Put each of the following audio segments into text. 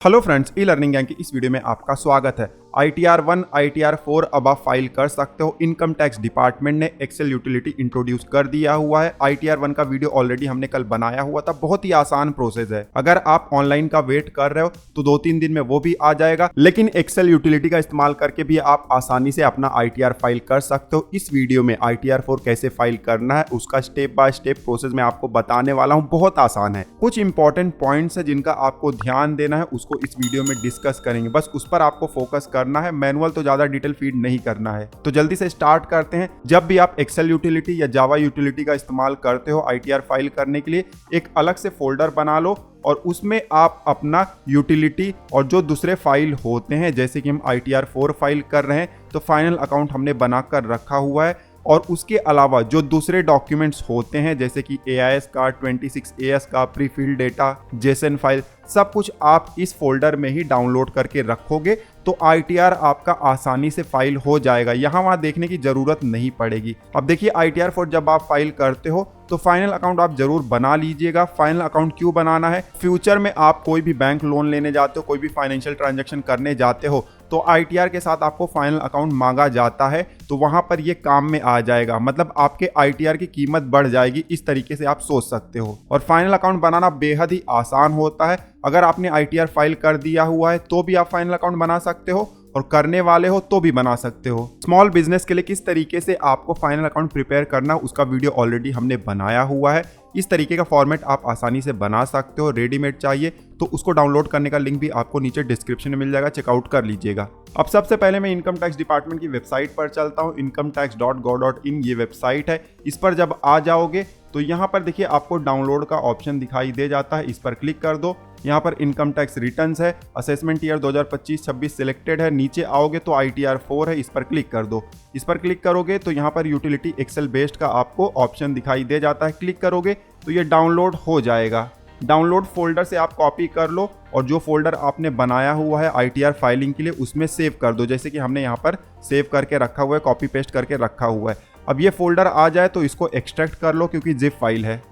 Hello friends, e learning gang की इस video में आपका स्वागत है। ITR 1, ITR 4 अब आप फाइल कर सकते हो। इनकम टैक्स डिपार्टमेंट ने एक्सेल यूटिलिटी इंट्रोड्यूस कर दिया हुआ है। ITR 1 का वीडियो ऑलरेडी हमने कल बनाया हुआ था। बहुत ही आसान प्रोसेस है। अगर आप ऑनलाइन का वेट कर रहे हो तो 2-3 दिन में वो भी आ जाएगा, लेकिन एक्सेल यूटिलिटी का इस्तेमाल करके भी आप आसानी से अपना ITR फाइल कर सकते हो। इस वीडियो में ITR 4 कैसे फाइल करना है उसका स्टेप बाय स्टेप प्रोसेस मैं आपको बताने वाला हूँ। बहुत आसान है। कुछ इंपॉर्टेंट पॉइंट्स है जिनका आपको ध्यान देना है, उसको इस वीडियो में डिस्कस करेंगे। बस उस पर आपको फोकस करना है, मैनुअल तो ज्यादा डिटेल फीड नहीं करना है। तो जल्दी से स्टार्ट करते हैं। जब भी आप एक्सेल यूटिलिटी या जावा यूटिलिटी का इस्तेमाल करते हो ITR फाइल करने के लिए, एक अलग से फोल्डर बना लो और उसमें आप अपना यूटिलिटी और जो दूसरे फाइल होते हैं, जैसे कि हम ITR 4 फाइल कर रहे हैं तो फाइनल अकाउंट हमने बनाकर रखा हुआ है, और उसके अलावा जो दूसरे डॉक्यूमेंट्स होते हैं जैसे कि AIS का, 26AS का, pre filled data, JSON file, सब कुछ आप इस फोल्डर में ही डाउनलोड करके रखोगे तो ITR आपका आसानी से फाइल हो जाएगा। यहाँ वहाँ देखने की जरूरत नहीं पड़ेगी। अब देखिए, ITR 4 जब आप फाइल करते हो तो फाइनल अकाउंट आप जरूर बना लीजिएगा। फाइनल अकाउंट क्यों बनाना है? फ्यूचर में आप कोई भी बैंक लोन लेने जाते हो, कोई भी फाइनेंशियल ट्रांजैक्शन करने जाते हो तो ITR के साथ आपको फाइनल अकाउंट मांगा जाता है, तो वहां पर ये काम में आ जाएगा। मतलब आपके ITR की कीमत बढ़ जाएगी। इस तरीके से आप सोच सकते हो। और फाइनल अकाउंट बनाना बेहद ही आसान होता है। अगर आपने ITR फाइल कर दिया हुआ है तो भी आप फाइनल अकाउंट बना सकते हो, और करने वाले हो तो भी बना सकते हो। स्मॉल बिजनेस के लिए किस तरीके से आपको फाइनल अकाउंट प्रिपेयर करना, उसका वीडियो ऑलरेडी हमने बनाया हुआ है। इस तरीके का फॉर्मेट आप आसानी से बना सकते हो। रेडीमेड चाहिए तो उसको डाउनलोड करने का लिंक भी आपको नीचे डिस्क्रिप्शन में मिल जाएगा, चेकआउट कर लीजिएगा। अब सबसे पहले मैं इनकम टैक्स डिपार्टमेंट की वेबसाइट पर चलता हूँ। incometax.gov.in ये वेबसाइट है। इस पर जब आ जाओगे तो यहाँ पर देखिए आपको डाउनलोड का ऑप्शन दिखाई दे जाता है। इस पर क्लिक कर दो। यहाँ पर इनकम टैक्स रिटर्न्स है, असेसमेंट ईयर 2025-26 सिलेक्टेड है। नीचे आओगे तो ITR 4 है, इस पर क्लिक कर दो। इस पर क्लिक करोगे तो यहाँ पर यूटिलिटी एक्सेल बेस्ड का आपको ऑप्शन दिखाई दे जाता है। क्लिक करोगे तो ये डाउनलोड हो जाएगा। डाउनलोड फोल्डर से आप कॉपी कर लो और जो फोल्डर आपने बनाया हुआ है ITR फाइलिंग के लिए उसमें सेव कर दो, जैसे कि हमने यहाँ पर सेव करके रखा हुआ है, कॉपी पेस्ट करके रखा हुआ है। अब ये फोल्डर आ जाए तो इसको एक्सट्रैक्ट कर लो, क्योंकि जिप फाइल है।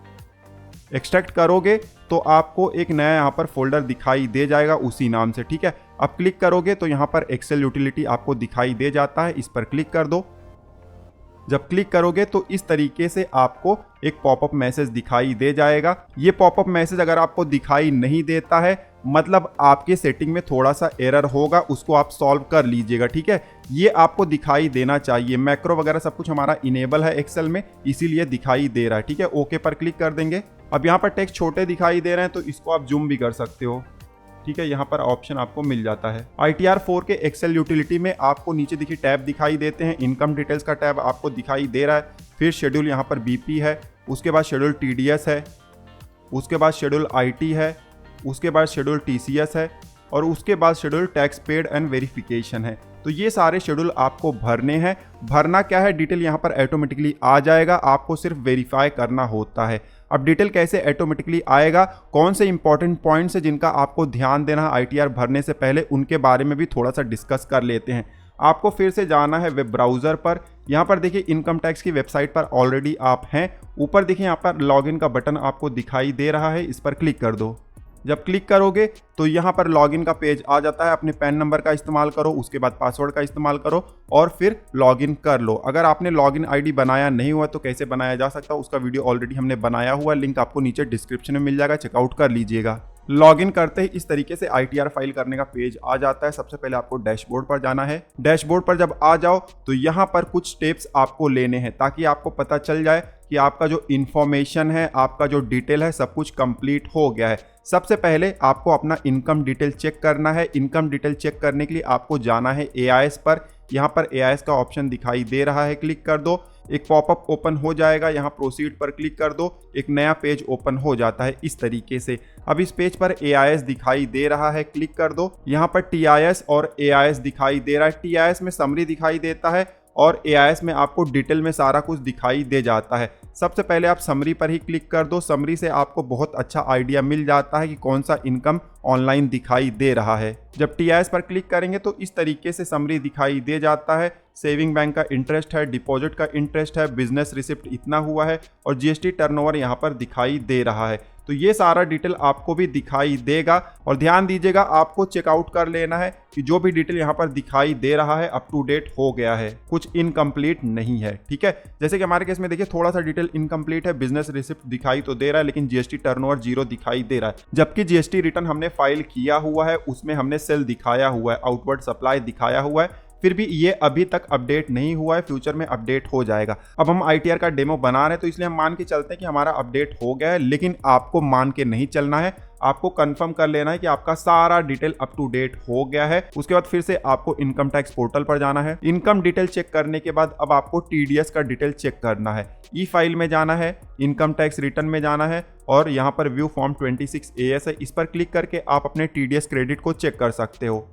एक्सट्रैक्ट करोगे तो आपको एक नया यहाँ पर फोल्डर दिखाई दे जाएगा उसी नाम से, ठीक है। अब क्लिक करोगे तो यहाँ पर एक्सेल यूटिलिटी आपको दिखाई दे जाता है। इस पर क्लिक कर दो। जब क्लिक करोगे तो इस तरीके से आपको एक पॉपअप मैसेज दिखाई दे जाएगा। ये पॉपअप मैसेज अगर आपको दिखाई नहीं देता है मतलब आपके सेटिंग में थोड़ा सा एरर होगा, उसको आप सॉल्व कर लीजिएगा, ठीक है। ये आपको दिखाई देना चाहिए। मैक्रो वगैरह सब कुछ हमारा इनेबल है एक्सेल में, इसीलिए दिखाई दे रहा है, ठीक है। ओके पर क्लिक कर देंगे। अब यहाँ पर टेक्स्ट छोटे दिखाई दे रहे हैं तो इसको आप जूम भी कर सकते हो, ठीक है। यहाँ पर ऑप्शन आपको मिल जाता है। ITR 4 के एक्सेल यूटिलिटी में आपको नीचे देखिए टैब दिखाई देते हैं। इनकम डिटेल्स का टैब आपको दिखाई दे रहा है। फिर शेड्यूल यहाँ पर BP है, उसके बाद शेड्यूल TDS है, उसके बाद शेड्यूल IT है, उसके बाद शेड्यूल TCS है, और उसके बाद schedule tax paid and verification है। तो ये सारे शेड्यूल आपको भरने हैं। भरना क्या है, डिटेल यहाँ पर ऑटोमेटिकली आ जाएगा, आपको सिर्फ वेरीफाई करना होता है। अब डिटेल कैसे ऑटोमेटिकली आएगा, कौन से इंपॉर्टेंट पॉइंट्स है जिनका आपको ध्यान देना है ITR भरने से पहले, उनके बारे में भी थोड़ा सा डिस्कस कर लेते हैं। आपको फिर से जाना है वेब ब्राउज़र पर। यहाँ पर देखिए इनकम टैक्स की वेबसाइट पर ऑलरेडी आप हैं। ऊपर देखिए यहाँ पर लॉगिन का बटन आपको दिखाई दे रहा है, इस पर क्लिक कर दो। जब क्लिक करोगे तो यहाँ पर लॉगिन का पेज आ जाता है। अपने पैन नंबर का इस्तेमाल करो, उसके बाद पासवर्ड का इस्तेमाल करो और फिर लॉगिन कर लो। अगर आपने लॉगिन ID बनाया नहीं हुआ तो कैसे बनाया जा सकता है उसका वीडियो ऑलरेडी हमने बनाया हुआ है, लिंक आपको नीचे डिस्क्रिप्शन में मिल जाएगा, चेकआउट कर लीजिएगा। लॉगिन करते ही इस तरीके से ITR फाइल करने का पेज आ जाता है। सबसे पहले आपको डैशबोर्ड पर जाना है। डैशबोर्ड पर जब आ जाओ तो यहाँ पर कुछ स्टेप्स आपको लेने हैं ताकि आपको पता चल जाए कि आपका जो इन्फॉर्मेशन है, आपका जो डिटेल है, सब कुछ कंप्लीट हो गया है। सबसे पहले आपको अपना इनकम डिटेल चेक करना है। इनकम डिटेल चेक करने के लिए आपको जाना है AIS पर। यहाँ पर AIS का ऑप्शन दिखाई दे रहा है, क्लिक कर दो। एक पॉपअप ओपन हो जाएगा, यहाँ प्रोसीड पर क्लिक कर दो। एक नया पेज ओपन हो जाता है इस तरीके से। अब इस पेज पर AIS दिखाई दे रहा है, क्लिक कर दो। यहाँ पर TIS और AIS दिखाई दे रहा है। TIS में समरी दिखाई देता है और AIS में आपको डिटेल में सारा कुछ दिखाई दे जाता है। सबसे पहले आप समरी पर ही क्लिक कर दो। समरी से आपको बहुत अच्छा आइडिया मिल जाता है कि कौन सा इनकम ऑनलाइन दिखाई दे रहा है। जब TIS पर क्लिक करेंगे तो इस तरीके से समरी दिखाई दे जाता है। सेविंग बैंक का इंटरेस्ट है, डिपॉजिट का इंटरेस्ट है, बिजनेस रिसिप्ट इतना हुआ है और जीएसटी टर्नओवर यहाँ पर दिखाई दे रहा है। तो ये सारा डिटेल आपको भी दिखाई देगा और ध्यान दीजिएगा, आपको चेकआउट कर लेना है कि जो भी डिटेल यहाँ पर दिखाई दे रहा है अप टू डेट हो गया है, कुछ इनकम्प्लीट नहीं है। ठीक है, जैसे कि हमारे केस में देखिए थोड़ा सा डिटेल इनकम्प्लीट है, बिजनेस रिसिप्ट दिखाई तो दे रहा है लेकिन जीएसटी टर्नओवर 0 दिखाई दे रहा है, जबकि जीएसटी रिटर्न हमने फाइल किया हुआ है, उसमें हमने सेल दिखाया हुआ है, आउटवर्ड सप्लाई दिखाया हुआ है, फिर भी ये अभी तक अपडेट नहीं हुआ है, फ्यूचर में अपडेट हो जाएगा। अब हम आईटीआर का डेमो बना रहे हैं तो इसलिए हम मान के चलते हैं कि हमारा अपडेट हो गया है, लेकिन आपको मान के नहीं चलना है, आपको कंफर्म कर लेना है कि आपका सारा डिटेल अप टू डेट हो गया है। उसके बाद फिर से आपको इनकम टैक्स पोर्टल पर जाना है, इनकम डिटेल चेक करने के बाद अब आपको टीडीएस का डिटेल चेक करना है, ई फाइल में जाना है, इनकम टैक्स रिटर्न में जाना है और यहाँ पर व्यू फॉर्म 26AS है, इस पर क्लिक करके आप अपने टीडीएस क्रेडिट को चेक कर सकते हो।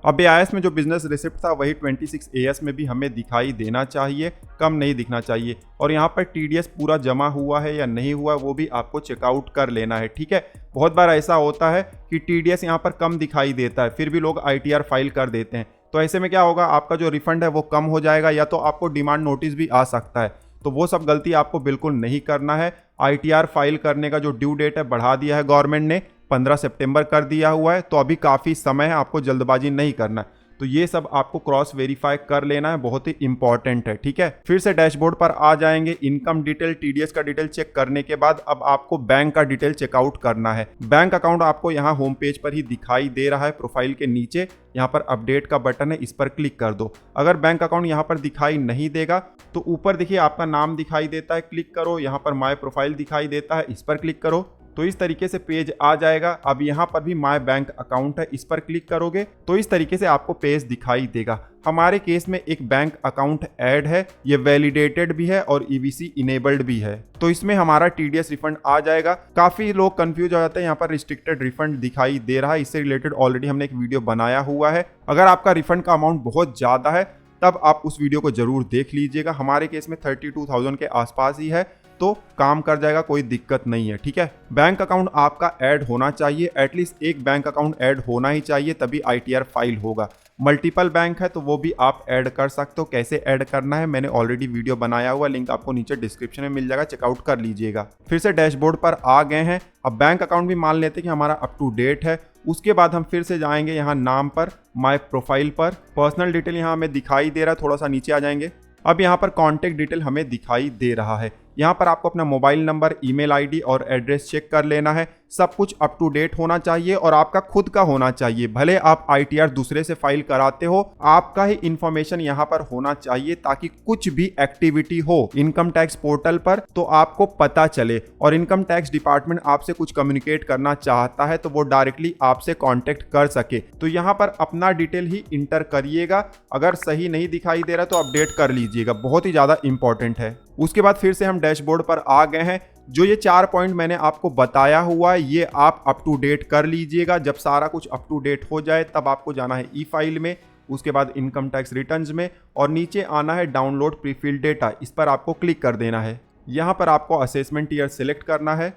अब AIS में जो बिजनेस रिसिप्ट था वही 26AS में भी हमें दिखाई देना चाहिए, कम नहीं दिखना चाहिए। और यहाँ पर TDS पूरा जमा हुआ है या नहीं हुआ वो भी आपको चेकआउट कर लेना है। ठीक है, बहुत बार ऐसा होता है कि TDS यहाँ पर कम दिखाई देता है, फिर भी लोग ITR फाइल कर देते हैं, तो ऐसे में क्या होगा, आपका जो रिफंड है वो कम हो जाएगा या तो आपको डिमांड नोटिस भी आ सकता है। तो वो सब गलती आपको बिल्कुल नहीं करना है। ITR फाइल करने का जो ड्यू डेट है बढ़ा दिया है गवर्नमेंट ने, 15 सितंबर कर दिया हुआ है, तो अभी काफ़ी समय है, आपको जल्दबाजी नहीं करना है। तो ये सब आपको क्रॉस वेरीफाई कर लेना है, बहुत ही इंपॉर्टेंट है। ठीक है, फिर से डैशबोर्ड पर आ जाएंगे, इनकम डिटेल टीडीएस का डिटेल चेक करने के बाद अब आपको बैंक का डिटेल चेकआउट करना है। बैंक अकाउंट आपको यहाँ होम पेज पर ही दिखाई दे रहा है, प्रोफाइल के नीचे यहाँ पर अपडेट का बटन है, इस पर क्लिक कर दो। अगर बैंक अकाउंट यहाँ पर दिखाई नहीं देगा तो ऊपर देखिए आपका नाम दिखाई देता है, क्लिक करो, यहाँ पर माय प्रोफाइल दिखाई देता है, इस पर क्लिक करो तो इस तरीके से पेज आ जाएगा। अब यहाँ पर भी माय बैंक अकाउंट है, इस पर क्लिक करोगे तो इस तरीके से आपको पेज दिखाई देगा। हमारे केस में एक बैंक अकाउंट ऐड है, ये वैलिडेटेड भी है और ईवीसी इनेबल्ड भी है, तो इसमें हमारा टीडीएस रिफंड आ जाएगा। काफी लोग कंफ्यूज हो जाते हैं, यहाँ पर रिस्ट्रिक्टेड रिफंड दिखाई दे रहा है, इससे रिलेटेड ऑलरेडी हमने एक वीडियो बनाया हुआ है। अगर आपका रिफंड का अमाउंट बहुत ज्यादा है तब आप उस वीडियो को जरूर देख लीजिएगा। हमारे केस में 32,000 के आसपास ही है, तो काम कर जाएगा, कोई दिक्कत नहीं है। ठीक है, बैंक अकाउंट आपका ऐड होना चाहिए, एटलीस्ट एक बैंक अकाउंट ऐड होना ही चाहिए, तभी आईटीआर फाइल होगा। मल्टीपल बैंक है तो वो भी आप ऐड कर सकते हो, कैसे ऐड करना है मैंने ऑलरेडी वीडियो बनाया हुआ, लिंक आपको नीचे डिस्क्रिप्शन में मिल जाएगा, चेकआउट कर लीजिएगा। फिर से डैशबोर्ड पर आ गए हैं, अब बैंक अकाउंट भी मान लेते हैं कि हमारा अप टू डेट है। उसके बाद हम फिर से जाएंगे यहाँ नाम पर, माय प्रोफाइल पर, पर्सनल डिटेल यहाँ हमें दिखाई दे रहा है, थोड़ा सा नीचे आ जाएंगे। अब यहाँ पर कॉन्टैक्ट डिटेल हमें दिखाई दे रहा है, यहाँ पर आपको अपना मोबाइल नंबर, ईमेल आईडी और एड्रेस चेक कर लेना है। सब कुछ अप टू डेट होना चाहिए और आपका खुद का होना चाहिए, भले आप आईटीआर दूसरे से फाइल कराते हो, आपका ही इंफॉर्मेशन यहाँ पर होना चाहिए ताकि कुछ भी एक्टिविटी हो इनकम टैक्स पोर्टल पर तो आपको पता चले, और इनकम टैक्स डिपार्टमेंट आपसे कुछ कम्युनिकेट करना चाहता है तो वो डायरेक्टली आपसे कॉन्टेक्ट कर सके। तो यहाँ पर अपना डिटेल ही इंटर करिएगा, अगर सही नहीं दिखाई दे रहा तो अपडेट कर लीजिएगा, बहुत ही ज्यादा इंपॉर्टेंट है। उसके बाद फिर से हम डैशबोर्ड पर आ गए हैं, जो ये 4 पॉइंट मैंने आपको बताया हुआ है ये आप अप टू डेट कर लीजिएगा। जब सारा कुछ अप टू डेट हो जाए तब आपको जाना है ई फाइल में, उसके बाद इनकम टैक्स रिटर्न्स में, और नीचे आना है डाउनलोड प्रीफिल्ड डेटा, इस पर आपको क्लिक कर देना है। यहाँ पर आपको असेसमेंट ईयर सिलेक्ट करना है,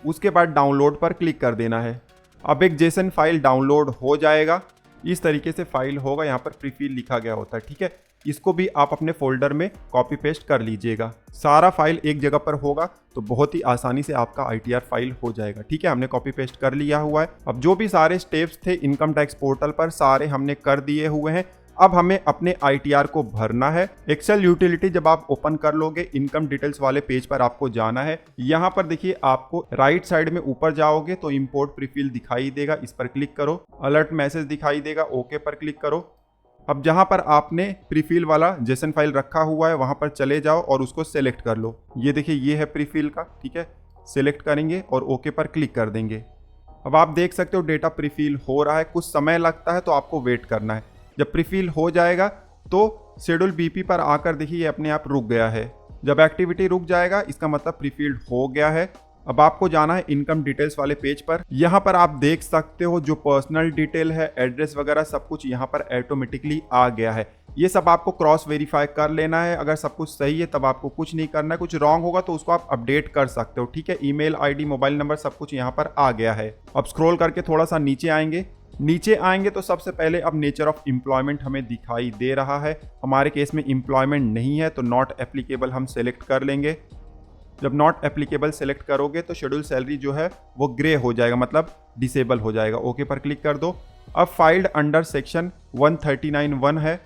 उसके बाद डाउनलोड पर क्लिक कर देना है। अब एक जेसन फाइल डाउनलोड हो जाएगा, इस तरीके से फाइल होगा, यहाँ पर प्रीफिल लिखा गया होता है। ठीक है, इसको भी आप अपने फोल्डर में कॉपी पेस्ट कर लीजिएगा। सारा फाइल एक जगह पर होगा तो बहुत ही आसानी से आपका आईटीआर फाइल हो जाएगा। ठीक है, हमने कॉपी पेस्ट कर लिया हुआ है। अब जो भी सारे स्टेप्स थे इनकम टैक्स पोर्टल पर सारे हमने कर दिए हुए हैं। अब हमें अपने आईटीआर को भरना है। एक्सेल यूटिलिटी जब आप ओपन कर लोगे, इनकम डिटेल्स वाले पेज पर आपको जाना है। यहाँ पर देखिए आपको राइट साइड में ऊपर जाओगे तो इंपोर्ट प्रीफिल दिखाई देगा, इस पर क्लिक करो। अलर्ट मैसेज दिखाई देगा, ओके पर क्लिक करो। अब जहां पर आपने प्रीफिल वाला जेसन फाइल रखा हुआ है वहां पर चले जाओ और उसको सेलेक्ट कर लो। ये देखिए ये है प्रीफिल का। ठीक है, सेलेक्ट करेंगे और ओके पर क्लिक कर देंगे। अब आप देख सकते हो डेटा प्रीफिल हो रहा है, कुछ समय लगता है तो आपको वेट करना है। जब प्रीफिल हो जाएगा तो शेड्यूल बीपी पर आकर देखिए ये अपने आप रुक गया है। जब एक्टिविटी रुक जाएगा इसका मतलब प्रीफिल्ड हो गया है। अब आपको जाना है इनकम डिटेल्स वाले पेज पर। यहाँ पर आप देख सकते हो जो पर्सनल डिटेल है, एड्रेस वगैरह सब कुछ यहाँ पर ऑटोमेटिकली आ गया है। ये सब आपको क्रॉस वेरीफाई कर लेना है। अगर सब कुछ सही है तब आपको कुछ नहीं करना है, कुछ रॉन्ग होगा तो उसको आप अपडेट कर सकते हो। ठीक है, ईमेल आईडी, मोबाइल नंबर सब कुछ यहाँ पर आ गया है। अब स्क्रॉल करके थोड़ा सा नीचे आएंगे नीचे आएंगे तो सबसे पहले अब नेचर ऑफ एम्प्लॉयमेंट हमें दिखाई दे रहा है। हमारे केस में एम्प्लॉयमेंट नहीं है तो नॉट एप्लीकेबल हम सेलेक्ट कर लेंगे। जब नॉट एप्लीकेबल सेलेक्ट करोगे तो शेड्यूल सैलरी जो है वो ग्रे हो जाएगा, मतलब डिसेबल हो जाएगा। ओके पर क्लिक कर दो। अब फाइल्ड अंडर सेक्शन 139(1) है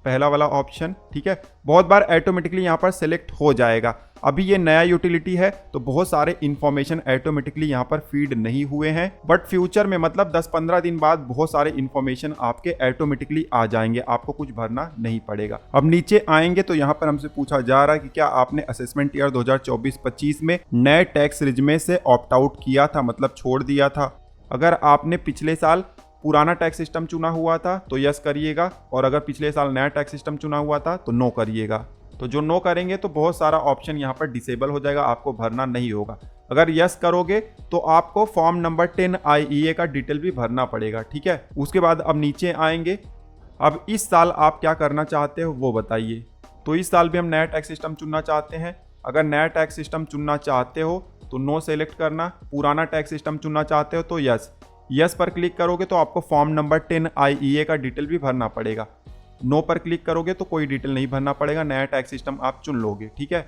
पहला वाला ऑप्शन, ठीक है। बहुत बार ऑटोमेटिकली यहाँ पर सेलेक्ट हो जाएगा। अभी ये नया यूटिलिटी है तो बहुत सारे इंफॉर्मेशन ऑटोमेटिकली यहाँ पर फीड नहीं हुए हैं, बट फ्यूचर में मतलब 10-15 दिन बाद बहुत सारे इंफॉर्मेशन आपके ऑटोमेटिकली आ जाएंगे, आपको कुछ भरना नहीं पड़ेगा। अब नीचे आएंगे तो यहाँ पर हमसे पूछा जा रहा है कि क्या आपने असेसमेंट ईयर 2024-25 में नए टैक्स रिज्यूमे से ऑप्ट आउट किया था, मतलब छोड़ दिया था। अगर आपने पिछले साल पुराना टैक्स सिस्टम चुना हुआ था तो यस करिएगा, और अगर पिछले साल नया टैक्स सिस्टम चुना हुआ था तो नो करिएगा। तो जो नो करेंगे तो बहुत सारा ऑप्शन यहाँ पर डिसेबल हो जाएगा, आपको भरना नहीं होगा। अगर यस करोगे तो आपको फॉर्म नंबर 10 IEA का डिटेल भी भरना पड़ेगा, ठीक है। उसके बाद अब नीचे आएंगे। अब इस साल आप क्या करना चाहते हो वो बताइए। तो इस साल भी हम नया टैक्स सिस्टम चुनना चाहते हैं। अगर नया टैक्स सिस्टम चुनना चाहते हो तो नो सेलेक्ट करना, पुराना टैक्स सिस्टम चुनना चाहते हो तो यस पर क्लिक करोगे तो आपको फॉर्म नंबर 10 IEA का डिटेल भी भरना पड़ेगा। नो पर क्लिक करोगे तो कोई डिटेल नहीं भरना पड़ेगा, नया टैक्स सिस्टम आप चुन लोगे, ठीक है।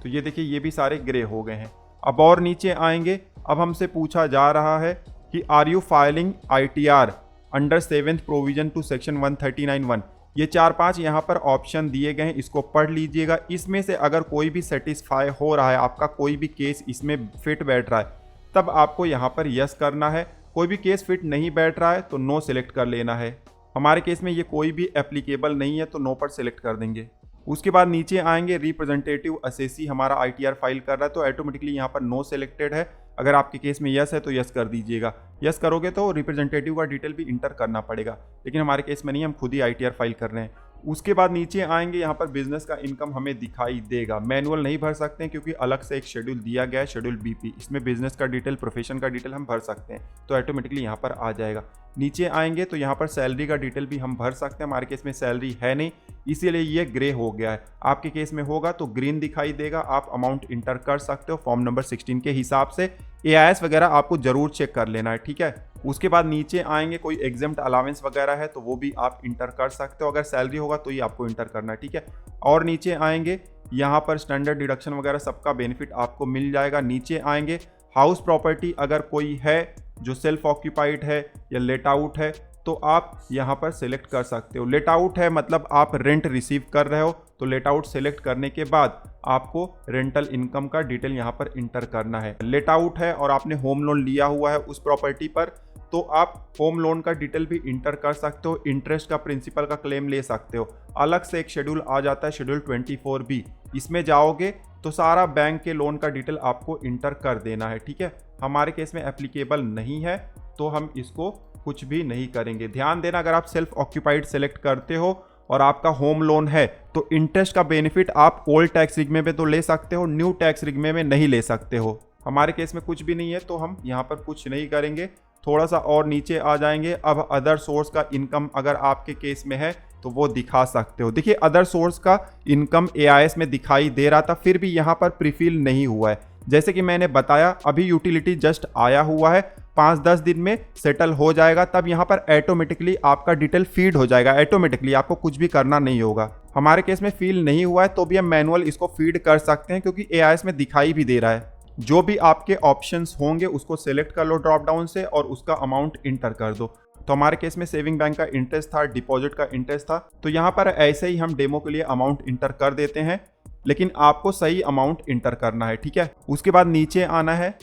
तो ये देखिए ये भी सारे ग्रे हो गए हैं। अब और नीचे आएंगे। अब हमसे पूछा जा रहा है कि are you filing ITR under 7th provision to section 139(1)। ये 4-5 यहाँ पर ऑप्शन दिए गए हैं, इसको पढ़ लीजिएगा। इसमें से अगर कोई भी सेटिस्फाई हो रहा है, आपका कोई भी केस इसमें फिट बैठ रहा है, तब आपको यहाँ पर यस करना है। कोई भी केस फिट नहीं बैठ रहा है तो नो सेलेक्ट कर लेना है। हमारे केस में ये कोई भी एप्लीकेबल नहीं है तो नो पर सेलेक्ट कर देंगे। उसके बाद नीचे आएंगे। रिप्रेजेंटेटिव असेसी हमारा ITR फाइल कर रहा है तो ऑटोमेटिकली यहाँ पर नो सेलेक्टेड है। अगर आपके केस में यस है तो यस कर दीजिएगा। यस करोगे तो रिप्रेजेंटेटिव का डिटेल भी इंटर करना पड़ेगा, लेकिन हमारे केस में नहीं, हम खुद ही ITR फाइल कर रहे हैं। उसके बाद नीचे आएंगे। यहाँ पर बिजनेस का इनकम हमें दिखाई देगा। मैनुअल नहीं भर सकते हैं क्योंकि अलग से एक शेड्यूल दिया गया है, शेड्यूल BP। इसमें बिजनेस का डिटेल, प्रोफेशन का डिटेल हम भर सकते हैं, तो ऑटोमेटिकली यहाँ पर आ जाएगा। नीचे आएंगे तो यहाँ पर सैलरी का डिटेल भी हम भर सकते हैं। हमारे केस में सैलरी है नहीं, इसीलिए ये ग्रे हो गया है। आपके केस में होगा तो ग्रीन दिखाई देगा, आप अमाउंट इंटर कर सकते हो फॉर्म नंबर 16 के हिसाब से। AIS वगैरह आपको जरूर चेक कर लेना है, ठीक है। उसके बाद नीचे आएंगे। कोई एग्जेम्प्ट अलावेंस वगैरह है तो वो भी आप इंटर कर सकते हो। अगर सैलरी होगा तो ये आपको इंटर करना है, ठीक है। और नीचे आएंगे, यहाँ पर स्टैंडर्ड डिडक्शन वगैरह सबका बेनिफिट आपको मिल जाएगा। नीचे आएंगे। हाउस प्रॉपर्टी अगर कोई है जो सेल्फ ऑक्यूपाइड है या लेट आउट है तो आप यहाँ पर सेलेक्ट कर सकते हो। लेट आउट है मतलब आप रेंट रिसीव कर रहे हो, तो लेट आउट सेलेक्ट करने के बाद आपको रेंटल इनकम का डिटेल यहाँ पर इंटर करना है। लेट आउट है और आपने होम लोन लिया हुआ है उस प्रॉपर्टी पर, तो आप होम लोन का डिटेल भी इंटर कर सकते हो। इंटरेस्ट का, प्रिंसिपल का क्लेम ले सकते हो। अलग से एक शेड्यूल आ जाता है, शेड्यूल 24B। इसमें जाओगे तो सारा बैंक के लोन का डिटेल आपको इंटर कर देना है, ठीक है। हमारे केस में एप्लीकेबल नहीं है तो हम इसको कुछ भी नहीं करेंगे। ध्यान देना, अगर आप सेल्फ ऑक्यूपाइड सेलेक्ट करते हो और आपका होम लोन है तो इंटरेस्ट का बेनिफिट आप ओल्ड टैक्स रिग्मे में तो ले सकते हो, न्यू टैक्स रिग्मे में नहीं ले सकते हो। हमारे केस में कुछ भी नहीं है तो हम यहाँ पर कुछ नहीं करेंगे। थोड़ा सा और नीचे आ जाएंगे। अब अदर सोर्स का इनकम अगर आपके केस में है तो वो दिखा सकते हो। देखिए अदर सोर्स का इनकम AIS में दिखाई दे रहा था, फिर भी यहाँ पर प्रीफिल नहीं हुआ है। जैसे कि मैंने बताया, अभी यूटिलिटी जस्ट आया हुआ है, 5-10 दिन में सेटल हो जाएगा, तब यहाँ पर ऑटोमेटिकली आपका डिटेल फीड हो जाएगा। ऑटोमेटिकली आपको कुछ भी करना नहीं होगा। हमारे केस में फील नहीं हुआ है तो भी हम मैनुअल इसको फीड कर सकते हैं क्योंकि AIS में दिखाई भी दे रहा है। जो भी आपके ऑप्शंस होंगे उसको सेलेक्ट कर लो ड्रॉप डाउन से और उसका अमाउंट इंटर कर दो। तो हमारे केस में सेविंग बैंक का इंटरेस्ट था, डिपॉजिट का इंटरेस्ट था, तो यहाँ पर ऐसे ही हम डेमो के लिए अमाउंट इंटर कर देते हैं, लेकिन आपको सही अमाउंट इंटर करना है, ठीक है। उसके बाद नीचे आना है।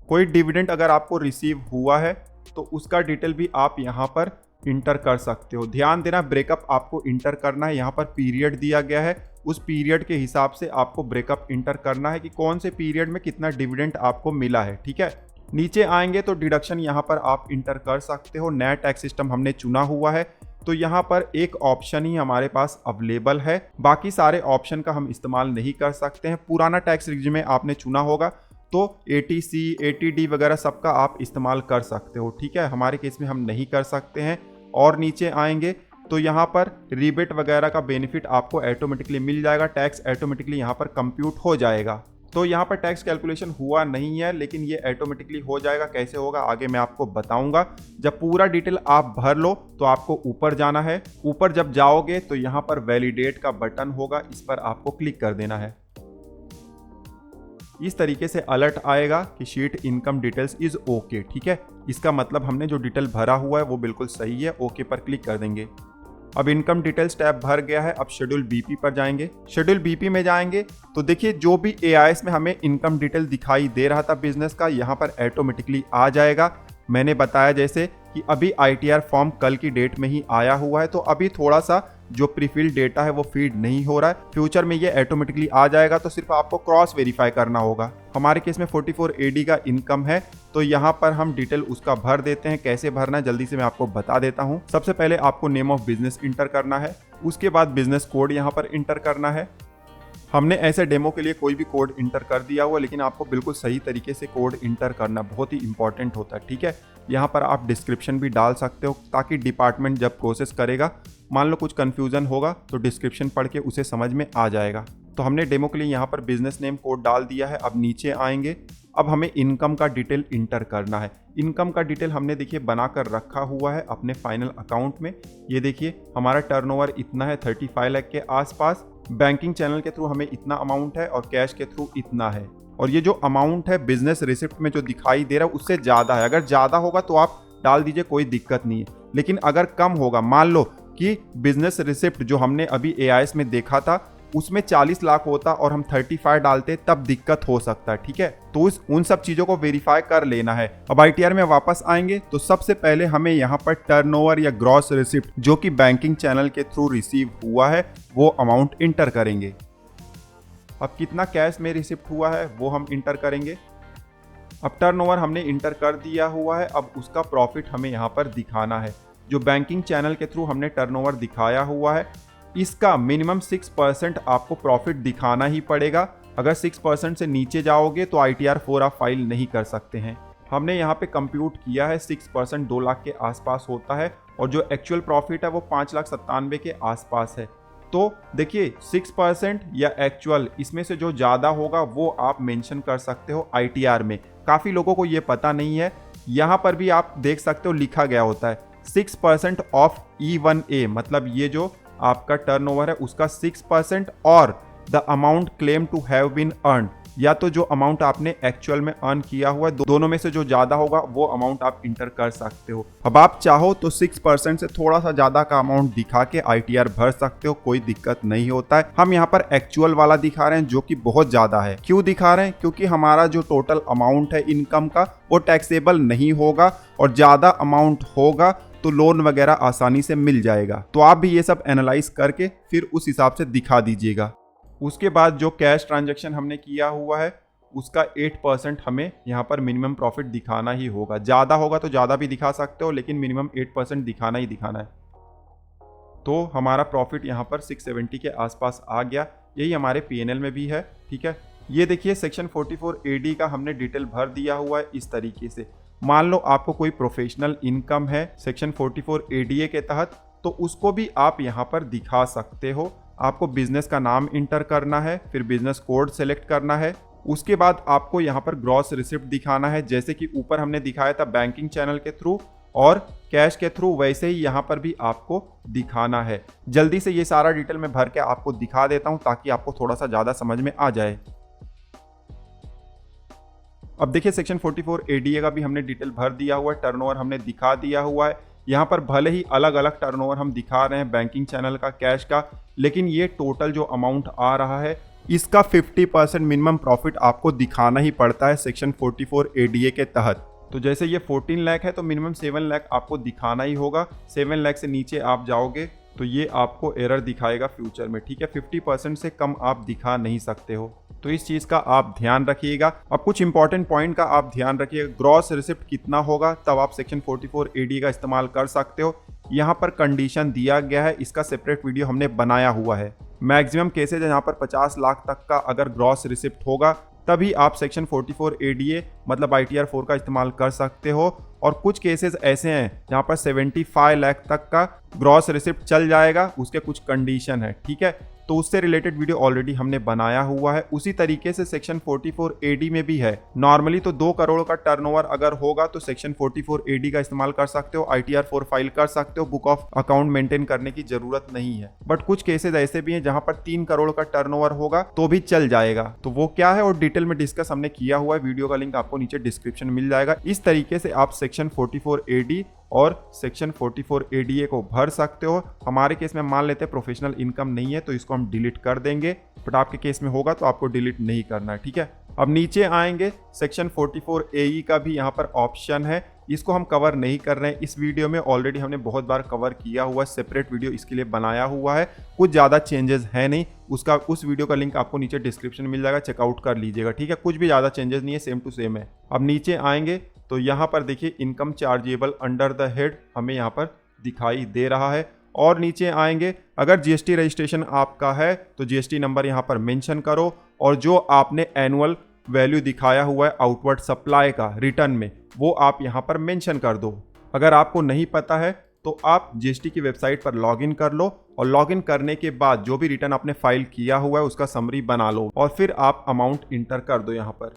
कोई डिविडेंड अगर आपको रिसीव हुआ है तो उसका डिटेल भी आप यहाँ पर इंटर कर सकते हो। ध्यान देना, ब्रेकअप आपको इंटर करना है। यहाँ पर पीरियड दिया गया है, उस पीरियड के हिसाब से आपको ब्रेकअप इंटर करना है कि कौन से पीरियड में कितना डिविडेंड आपको मिला है, ठीक है। नीचे आएंगे तो डिडक्शन यहाँ पर आप इंटर कर सकते हो। नया टैक्स सिस्टम हमने चुना हुआ है तो यहाँ पर एक ऑप्शन ही हमारे पास अवेलेबल है, बाकी सारे ऑप्शन का हम इस्तेमाल नहीं कर सकते हैं। पुराना टैक्स रिजिम आपने चुना होगा तो ATC, ATD वगैरह सबका आप इस्तेमाल कर सकते हो, ठीक है। हमारे केस में हम नहीं कर सकते हैं। और नीचे आएंगे तो यहाँ पर रिबेट वगैरह का बेनिफिट आपको ऑटोमेटिकली मिल जाएगा, टैक्स ऑटोमेटिकली यहाँ पर कंप्यूट हो जाएगा। तो यहाँ पर टैक्स कैलकुलेशन हुआ नहीं है, लेकिन ये ऑटोमेटिकली हो जाएगा। कैसे होगा आगे मैं आपको बताऊंगा। जब पूरा डिटेल आप भर लो तो आपको ऊपर जाना है। ऊपर जब जाओगे तो यहाँ पर वैलिडेट का बटन होगा, इस पर आपको क्लिक कर देना है। इस तरीके से अलर्ट आएगा कि sheet income details is okay. ठीक है, इसका मतलब हमने जो डिटेल भरा हुआ है वो बिल्कुल सही है। ओके पर क्लिक कर देंगे। अब इनकम डिटेल्स टैब भर गया है। अब शेड्यूल बीपी पर जाएंगे। शेड्यूल बीपी में जाएंगे तो देखिए जो भी एआईएस में हमें इनकम डिटेल दिखाई दे रहा था बिजनेस का, यहाँ पर ऑटोमेटिकली आ जाएगा। मैंने बताया जैसे कि अभी आईटीआर फॉर्म कल की डेट में ही आया हुआ है, तो अभी थोड़ा सा जो प्रीफिल्ड डेटा है वो फीड नहीं हो रहा है। फ्यूचर में ये ऑटोमेटिकली आ जाएगा, तो सिर्फ आपको क्रॉस वेरीफाई करना होगा। हमारे केस में 44 AD का इनकम है, तो यहाँ पर हम डिटेल उसका भर देते हैं। कैसे भरना है जल्दी से मैं आपको बता देता हूँ। सबसे पहले आपको नेम ऑफ बिजनेस इंटर करना है, उसके बाद बिजनेस कोड यहाँ पर इंटर करना है। हमने ऐसे डेमो के लिए कोई भी कोड इंटर कर दिया हुआ, लेकिन आपको बिल्कुल सही तरीके से कोड इंटर करना बहुत ही इंपॉर्टेंट होता है। ठीक है, यहाँ पर आप डिस्क्रिप्शन भी डाल सकते हो, ताकि डिपार्टमेंट जब प्रोसेस करेगा, मान लो कुछ कंफ्यूजन होगा तो डिस्क्रिप्शन पढ़ के उसे समझ में आ जाएगा। तो हमने डेमो के लिए यहाँ पर बिजनेस नेम कोड डाल दिया है। अब नीचे आएंगे। अब हमें इनकम का डिटेल इंटर करना है। इनकम का डिटेल हमने देखिए बनाकर रखा हुआ है अपने फाइनल अकाउंट में। ये देखिए हमारा टर्नओवर इतना है 35 लाख के आसपास। बैंकिंग चैनल के थ्रू हमें इतना अमाउंट है और कैश के थ्रू इतना है। और ये जो अमाउंट है बिजनेस रिसिप्ट में जो दिखाई दे रहा है उससे ज़्यादा है। अगर ज़्यादा होगा तो आप डाल दीजिए, कोई दिक्कत नहीं है। लेकिन अगर कम होगा, मान लो कि बिजनेस रिसिप्ट जो हमने अभी एआईएस में देखा था उसमें 40 लाख होता और हम 35 डालते, तब दिक्कत हो सकता है। ठीक है, तो उन सब चीज़ों को वेरीफाई कर लेना है। अब आईटीआर में वापस आएंगे तो सबसे पहले हमें यहाँ पर टर्नओवर या ग्रॉस रिसिप्ट जो कि बैंकिंग चैनल के थ्रू रिसीव हुआ है वो अमाउंट इंटर करेंगे। अब कितना कैश में रिसिप्ट हुआ है वो हम इंटर करेंगे। अब टर्नओवर हमने इंटर कर दिया हुआ है। अब उसका प्रॉफिट हमें यहाँ पर दिखाना है। जो बैंकिंग चैनल के थ्रू हमने टर्नओवर दिखाया हुआ है, इसका मिनिमम 6% आपको प्रॉफिट दिखाना ही पड़ेगा। अगर 6% से नीचे जाओगे तो ITR 4 आप फाइल नहीं कर सकते हैं। हमने यहाँ पे कंप्यूट किया है 6% 2 लाख के आसपास होता है, और जो एक्चुअल प्रॉफिट है वो 5,97,000 के आसपास है। तो देखिए 6% या एक्चुअल, इसमें से जो ज़्यादा होगा वो आप मेंशन कर सकते हो ITR में। काफ़ी लोगों को ये पता नहीं है, यहाँ पर भी आप देख सकते हो लिखा गया होता है 6% ऑफ E1A, मतलब ये जो आपका टर्नओवर है उसका 6% और the amount claim to have been earn, या तो जो अमाउंट आपने एक्चुअल में अर्न किया हुआ है, दोनों में से जो ज़्यादा होगा वो अमाउंट आप इंटर कर सकते हो। अब आप चाहो तो 6% से थोड़ा सा ज़्यादा का अमाउंट दिखा के ITR भर सकते हो, कोई दिक्कत नहीं होता है। हम यहाँ पर एक्चुअल वाला दिखा रहे हैं जो कि बहुत ज़्यादा है। क्यों दिखा रहे हैं? क्योंकि हमारा जो टोटल अमाउंट है इनकम का वो टैक्सेबल नहीं होगा, और ज़्यादा अमाउंट होगा तो लोन वगैरह आसानी से मिल जाएगा। तो आप भी ये सब एनालाइज करके फिर उस हिसाब से दिखा दीजिएगा। उसके बाद जो कैश ट्रांजैक्शन हमने किया हुआ है उसका 8% हमें यहाँ पर मिनिमम प्रॉफिट दिखाना ही होगा। ज़्यादा होगा तो ज़्यादा भी दिखा सकते हो, लेकिन मिनिमम 8% दिखाना ही दिखाना है। तो हमारा प्रॉफिट यहाँ पर 670 के आसपास आ गया। यही हमारे PNL में भी है। ठीक है, ये देखिए सेक्शन 44 AD का हमने डिटेल भर दिया हुआ है इस तरीके से। मान लो आपको कोई प्रोफेशनल इनकम है सेक्शन 44 ADA के तहत, तो उसको भी आप यहाँ पर दिखा सकते हो। आपको बिजनेस का नाम इंटर करना है, फिर बिजनेस कोड सेलेक्ट करना है। उसके बाद आपको यहाँ पर ग्रॉस रिसिप्ट दिखाना है, जैसे कि ऊपर हमने दिखाया था बैंकिंग चैनल के थ्रू और कैश के थ्रू, वैसे ही यहाँ पर भी आपको दिखाना है। जल्दी से ये सारा डिटेल मैं भर के आपको दिखा देता हूँ ताकि आपको थोड़ा सा ज़्यादा समझ में आ जाए। अब देखिए सेक्शन 44 ADA का भी हमने डिटेल भर दिया हुआ है, टर्नओवर हमने दिखा दिया हुआ है। यहाँ पर भले ही अलग अलग टर्नओवर हम दिखा रहे हैं, बैंकिंग चैनल का, कैश का, लेकिन ये टोटल जो अमाउंट आ रहा है इसका 50% मिनिमम प्रॉफिट आपको दिखाना ही पड़ता है सेक्शन 44 ADA के तहत। तो जैसे ये 14 लाख है तो मिनिमम 7 लाख आपको दिखाना ही होगा। 7 लाख से नीचे आप जाओगे तो ये आपको एरर दिखाएगा फ्यूचर में। ठीक है, 50% से कम आप दिखा नहीं सकते हो, तो इस चीज़ का आप ध्यान रखिएगा। अब कुछ इंपॉर्टेंट पॉइंट का आप ध्यान रखिएगा। ग्रॉस रिसिप्ट कितना होगा तब आप सेक्शन 44 AD का इस्तेमाल कर सकते हो। यहाँ पर कंडीशन दिया गया है, इसका सेपरेट वीडियो हमने बनाया हुआ है। मैक्सिमम केसेज यहाँ पर 50 लाख तक का अगर ग्रॉस रिसिप्ट होगा तभी आप सेक्शन 44 ADA मतलब ITR 4 का इस्तेमाल कर सकते हो। और कुछ केसेस ऐसे हैं जहाँ पर 75 लाख तक का ग्रॉस रिसिप्ट चल जाएगा, उसके कुछ कंडीशन है। ठीक है, तो उससे रिलेटेड वीडियो ऑलरेडी हमने बनाया हुआ है। उसी तरीके से सेक्शन 44 AD में भी है। नॉर्मली तो 2 करोड़ का टर्नओवर अगर होगा तो सेक्शन 44 AD का इस्तेमाल कर सकते हो, ITR 4 फाइल कर सकते हो, बुक ऑफ अकाउंट मेंटेन करने की जरूरत नहीं है। बट कुछ केसेस ऐसे भी हैं जहां पर 3 करोड़ का टर्नओवर होगा तो भी चल जाएगा। तो वो क्या है और डिटेल में डिस्कस हमने किया हुआ है, वीडियो का लिंक आपको नीचे डिस्क्रिप्शन में मिल जाएगा। इस तरीके से आप सेक्शन 44 AD और सेक्शन 44 ADA को भर सकते हो। हमारे केस में मान लेते हैं प्रोफेशनल इनकम नहीं है तो इसको हम डिलीट कर देंगे, बट आपके केस में होगा तो आपको डिलीट नहीं करना है, ठीक है। अब नीचे आएंगे, सेक्शन 44 AE का भी यहाँ पर ऑप्शन है, इसको हम कवर नहीं कर रहे हैं इस वीडियो में। ऑलरेडी हमने बहुत बार कवर किया हुआ है, सेपरेट वीडियो इसके लिए बनाया हुआ है। कुछ ज़्यादा चेंजेस है नहीं, उस वीडियो का लिंक आपको नीचे डिस्क्रिप्शन में मिल जाएगा, चेकआउट कर लीजिएगा, ठीक है। कुछ भी ज़्यादा चेंजेस नहीं है, सेम टू सेम है। अब नीचे आएंगे तो यहाँ पर देखिए income chargeable under the head हमें यहाँ पर दिखाई दे रहा है। और नीचे आएंगे, अगर GST रजिस्ट्रेशन आपका है तो GST नंबर यहाँ पर मेंशन करो, और जो आपने एनुअल वैल्यू दिखाया हुआ है आउटवर्ड सप्लाई का रिटर्न में वो आप यहाँ पर मेंशन कर दो। अगर आपको नहीं पता है तो आप GST की वेबसाइट पर लॉगिन कर लो, और लॉगिन करने के बाद जो भी रिटर्न आपने फाइल किया हुआ है उसका समरी बना लो, और फिर आप अमाउंट इंटर कर दो। यहाँ पर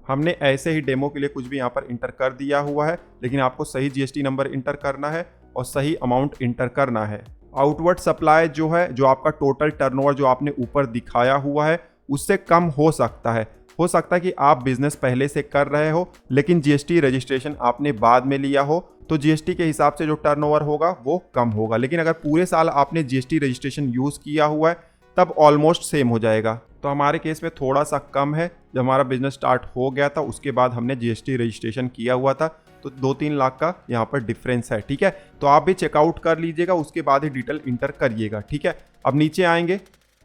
हमने ऐसे ही डेमो के लिए कुछ भी यहाँ पर इंटर कर दिया हुआ है, लेकिन आपको सही GST नंबर इंटर करना है और सही अमाउंट इंटर करना है। आउटवर्ड सप्लाई जो है, जो आपका टोटल टर्नओवर जो आपने ऊपर दिखाया हुआ है उससे कम हो सकता है। हो सकता है कि आप बिजनेस पहले से कर रहे हो लेकिन GST रजिस्ट्रेशन आपने बाद में लिया हो, तो GST के हिसाब से जो टर्नओवर होगा वो कम होगा। लेकिन अगर पूरे साल आपने GST रजिस्ट्रेशन यूज़ किया हुआ है तब ऑलमोस्ट सेम हो जाएगा। तो हमारे केस में थोड़ा सा कम है, जब हमारा बिजनेस स्टार्ट हो गया था उसके बाद हमने GST रजिस्ट्रेशन किया हुआ था, तो 2-3 लाख का यहाँ पर डिफरेंस है, ठीक है। तो आप भी चेकआउट कर लीजिएगा, उसके बाद ही डिटेल इंटर करिएगा, ठीक है। अब नीचे आएंगे,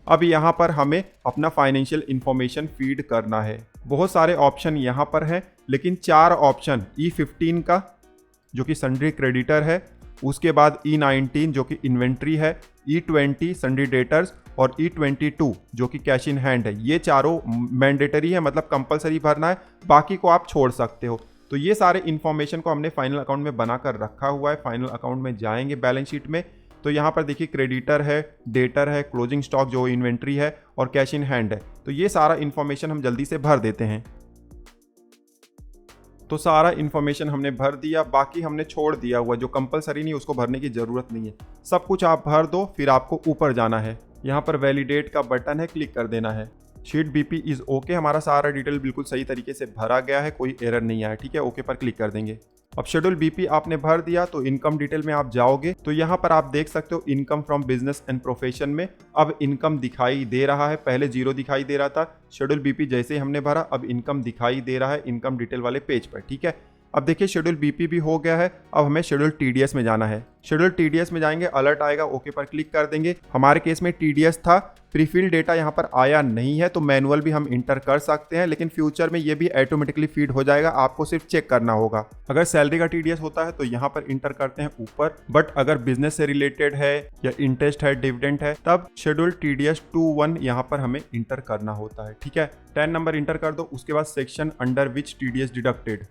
अब यहाँ पर हमें अपना फाइनेंशियल इंफॉर्मेशन फीड करना है। बहुत सारे ऑप्शन यहाँ पर हैं, लेकिन 4 ऑप्शन E15 का जो कि सन्ड्री क्रेडिटर है, उसके बाद E19 जो कि इन्वेंट्री है, E20 सन्ड्री डेटर्स और E22 जो कि कैश इन हैंड है, ये चारों मैंडेटरी है, मतलब कंपलसरी भरना है, बाकी को आप छोड़ सकते हो। तो ये सारे इन्फॉर्मेशन को हमने फाइनल अकाउंट में बनाकर रखा हुआ है। फाइनल अकाउंट में जाएंगे बैलेंस शीट में, तो यहाँ पर देखिए क्रेडिटर है, डेटर है, क्लोजिंग स्टॉक जो इन्वेंट्री है और कैश इन हैंड है। तो ये सारा इन्फॉर्मेशन हम जल्दी से भर देते हैं। तो सारा इन्फॉर्मेशन हमने भर दिया, बाकी हमने छोड़ दिया हुआ जो कंपलसरी नहीं उसको भरने की ज़रूरत नहीं है। सब कुछ आप भर दो, फिर आपको ऊपर जाना है, यहाँ पर वैलिडेट का बटन है, क्लिक कर देना है। शीट BP इज़ ओके, हमारा सारा डिटेल बिल्कुल सही तरीके से भरा गया है, कोई एरर नहीं आया, ठीक है। ओके पर क्लिक कर देंगे। अब शेड्यूल BP आपने भर दिया तो इनकम डिटेल में आप जाओगे तो यहाँ पर आप देख सकते हो income from business and profession में अब इनकम दिखाई दे रहा है। पहले 0 दिखाई दे रहा था, शेड्यूल BP जैसे ही हमने भरा अब इनकम दिखाई दे रहा है इनकम डिटेल वाले पेज पर, ठीक है। अब देखिए शेड्यूल BP भी हो गया है, अब हमें शेड्यूल TDS में जाना है। शेड्यूल TDS में जाएंगे, अलर्ट आएगा, ओके पर क्लिक कर देंगे। हमारे केस में TDS था, प्रीफिल डेटा यहाँ पर आया नहीं है तो मैनुअल भी हम इंटर कर सकते हैं, लेकिन फ्यूचर में ये भी ऑटोमेटिकली फीड हो जाएगा, आपको सिर्फ चेक करना होगा। अगर सैलरी का TDS होता है तो यहाँ पर इंटर करते हैं ऊपर, बट अगर बिजनेस से रिलेटेड है या इंटरेस्ट है, डिविडेंड है, तब शेड्यूल TDS 2-1 यहाँ पर हमें इंटर करना होता है, ठीक है। 10 नंबर इंटर कर दो, उसके बाद section under which TDS deducted,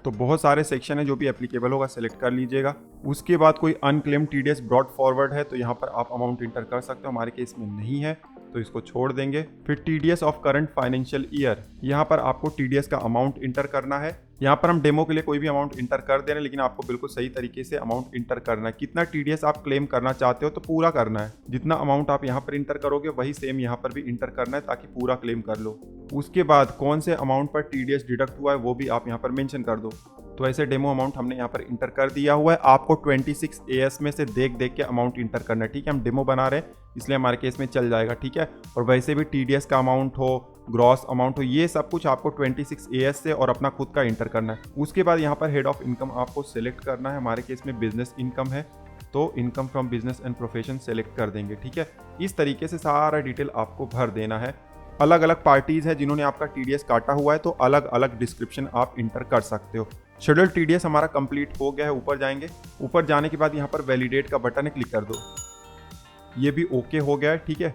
तो बहुत सारे सेक्शन है जो भी एप्लीकेबल होगा सेलेक्ट कर लीजिएगा। उसके बाद कोई अनक्लेम TDS ब्रॉड फॉरवर्ड है तो यहाँ पर आप अमाउंट इंटर कर सकते हो, हमारे केस में नहीं है तो इसको छोड़ देंगे। फिर TDS of current financial year, यहाँ पर आपको TDS का अमाउंट इंटर करना है। यहाँ पर हम डेमो के लिए कोई भी अमाउंट इंटर कर दे रहे हैं, लेकिन आपको बिल्कुल सही तरीके से अमाउंट इंटर करना है। कितना TDS आप क्लेम करना चाहते हो तो पूरा करना है, जितना अमाउंट आप यहाँ पर इंटर करोगे वही सेम यहाँ पर भी इंटर करना है ताकि पूरा क्लेम कर लो। उसके बाद कौन से अमाउंट पर TDS डिडक्ट हुआ है वो भी आप यहाँ पर मेंशन कर दो। तो ऐसे डेमो अमाउंट हमने यहाँ पर इंटर कर दिया हुआ है। आपको 26 AS में से देख देख के अमाउंट इंटर करना है, ठीक है। हम डेमो बना रहे हैं इसलिए हमारे केस में चल जाएगा, ठीक है। और वैसे भी TDS का अमाउंट हो, ग्रॉस अमाउंट हो, ये सब कुछ आपको 26 AS से और अपना खुद का इंटर करना है। उसके बाद यहाँ पर हेड ऑफ इनकम आपको सिलेक्ट करना है। हमारे केस में बिजनेस इनकम है तो income from business and profession select कर देंगे, ठीक है। इस तरीके से सारा डिटेल आपको भर देना है। अलग अलग पार्टीज है जिन्होंने आपका TDS काटा हुआ है तो अलग अलग डिस्क्रिप्शन आप इंटर कर सकते हो। शेड्यूल TDS हमारा कंप्लीट हो गया है, ऊपर जाएंगे। ऊपर जाने के बाद यहाँ पर वैलिडेट का बटन है, क्लिक कर दो, ये भी ओके हो गया है, ठीक है।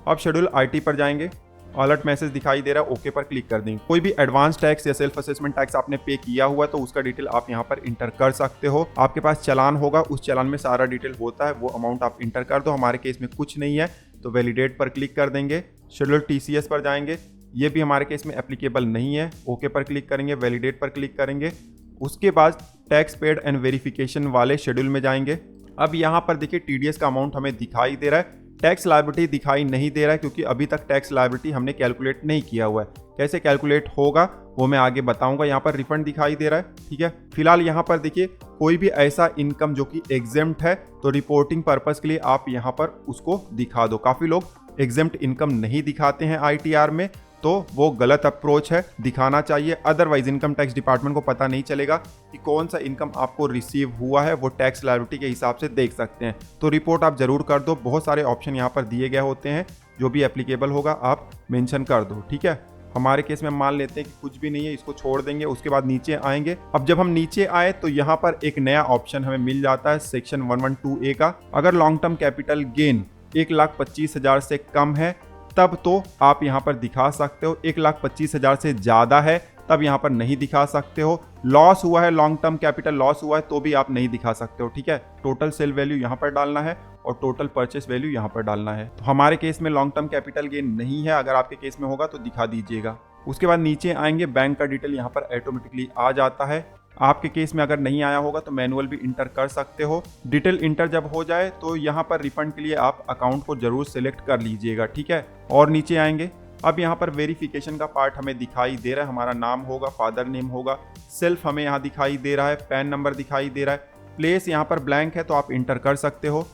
अब शेड्यूल IT पर जाएंगे। अलर्ट मैसेज दिखाई दे रहा है, ओके पर क्लिक कर देंगे। कोई भी एडवांस टैक्स या सेल्फ असेसमेंट टैक्स आपने पे किया हुआ है तो उसका डिटेल आप यहाँ पर इंटर कर सकते हो। आपके पास चालान होगा, उस चालान में सारा डिटेल होता है, वो अमाउंट आप इंटर कर दो। हमारे केस में कुछ नहीं है तो वैलिडेट पर क्लिक कर देंगे। शेड्यूल TCS पर जाएंगे, ये भी हमारे केस में एप्लीकेबल नहीं है, ओके पर क्लिक करेंगे, वैलिडेट पर क्लिक करेंगे। उसके बाद टैक्स पेड एंड वेरिफिकेशन वाले शेड्यूल में जाएंगे। अब यहाँ पर देखिए TDS का अमाउंट हमें दिखाई दे रहा है, टैक्स लायबिलिटी दिखाई नहीं दे रहा है क्योंकि अभी तक टैक्स लायबिलिटी हमने कैलकुलेट नहीं किया हुआ है। कैसे कैलकुलेट होगा वो मैं आगे बताऊंगा। यहाँ पर रिफंड दिखाई दे रहा है, ठीक है। फिलहाल यहाँ पर देखिए कोई भी ऐसा इनकम जो कि एग्जेम्प्ट है तो रिपोर्टिंग पर्पस के लिए आप यहाँ पर उसको दिखा दो। काफ़ी लोग एग्जेम्प्ट इनकम नहीं दिखाते हैं ITR में, तो वो गलत अप्रोच है, दिखाना चाहिए। अदरवाइज इनकम टैक्स डिपार्टमेंट को पता नहीं चलेगा कि कौन सा इनकम आपको रिसीव हुआ है, वो टैक्स लायबिलिटी के हिसाब से देख सकते हैं। तो रिपोर्ट आप जरूर कर दो। बहुत सारे ऑप्शन यहाँ पर दिए गए होते हैं, जो भी एप्लीकेबल होगा आप मेंशन कर दो, ठीक है। हमारे केस में मान लेते हैं कि कुछ भी नहीं है, इसको छोड़ देंगे। उसके बाद नीचे आएंगे। अब जब हम नीचे आए तो यहाँ पर एक नया ऑप्शन हमें मिल जाता है सेक्शन 112A का। अगर लॉन्ग टर्म कैपिटल गेन 1,25,000 से कम है तब तो आप यहाँ पर दिखा सकते हो, 1,25,000 से ज़्यादा है तब यहाँ पर नहीं दिखा सकते हो। लॉस हुआ है, लॉन्ग टर्म कैपिटल लॉस हुआ है तो भी आप नहीं दिखा सकते हो, ठीक है। टोटल सेल वैल्यू यहाँ पर डालना है और टोटल परचेस वैल्यू यहाँ पर डालना है। तो हमारे केस में लॉन्ग टर्म कैपिटल गेन नहीं है, अगर आपके केस में होगा तो दिखा दीजिएगा। उसके बाद नीचे आएंगे, बैंक का डिटेल यहाँ पर ऑटोमेटिकली आ जाता है। आपके केस में अगर नहीं आया होगा तो मैनुअल भी इंटर कर सकते हो। डिटेल इंटर जब हो जाए तो यहाँ पर रिफंड के लिए आप अकाउंट को जरूर सिलेक्ट कर लीजिएगा, ठीक है। और नीचे आएंगे, अब यहाँ पर वेरिफिकेशन का पार्ट हमें दिखाई दे रहा है। हमारा नाम होगा, फादर नेम होगा, सेल्फ हमें यहाँ दिखाई दे रहा है, पैन नंबर दिखाई दे रहा है, प्लेस यहाँ पर ब्लैंक है तो आप इंटर कर सकते हो।